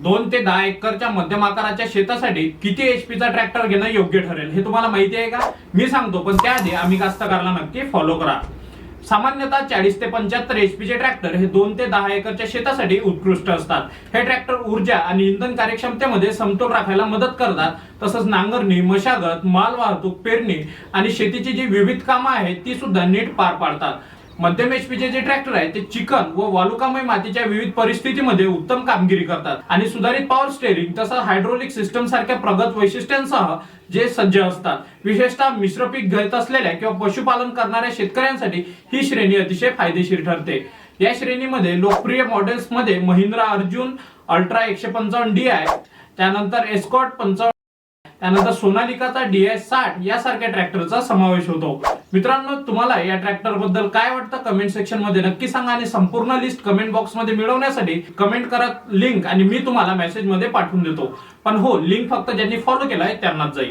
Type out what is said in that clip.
2 ते 10 एकरच्या मध्यम आकाराच्या शेतासाठी किती एचपीचा ट्रॅक्टर घेणं योग्य ठरेल हे तुम्हाला माहिती आहे का? मी सांगतो, पण त्याआधी आम्ही कास्तकाराला नक्की फॉलो करा. सामान्यतः 40 ते 75 एचपीचे ट्रॅक्टर हे 2 ते 10 एकरच्या शेतासाठी उत्कृष्ट असतात. हे ट्रॅक्टर ऊर्जा आणि इंधन कार्यक्षमतेमध्ये समतोल राखायला मदत करतात. तसंच नांगरणी, मशागत, माल वाहतूक, पेरणी आणि शेतीची जी विविध कामं आहेत ती सुद्धा नीट पार पाडतात. मध्यम एचपीचे जे ट्रॅक्टर आहे ते चिकन व वालुकामय मातीच्या विविध परिस्थितीमध्ये उत्तम कामगिरी करतात आणि सुधारित पॉवर स्टेअरिंग तसंच हायड्रोलिक सिस्टम सारख्या प्रगत वैशिष्ट्यांसह जे सज्ज असतात. विशेषतः मिश्र पीक घेत असलेल्या किंवा पशुपालन करणाऱ्या शेतकऱ्यांसाठी ही श्रेणी अतिशय फायदेशीर ठरते. या श्रेणीमध्ये लोकप्रिय मॉडेल्स मध्ये महिंद्रा अर्जुन अल्ट्रा 155DI, त्यानंतर एस्कॉर्ट 55, त्यानंतर सोनालिकाचा DS60 यासारख्या ट्रॅक्टरचा समावेश होतो. मित्रांनो, तुम्हाला या ट्रॅक्टर बद्दल काय वाटतं कमेंट सेक्शन मध्ये नक्की सांगा आणि संपूर्ण लिस्ट कमेंट बॉक्स मध्ये मिळवण्यासाठी कमेंट करा लिंक आणि मी तुम्हाला मेसेज मध्ये पाठवून देतो. पण हो, लिंक फक्त ज्यांनी फॉलो केलाय त्यांनाच जाईल.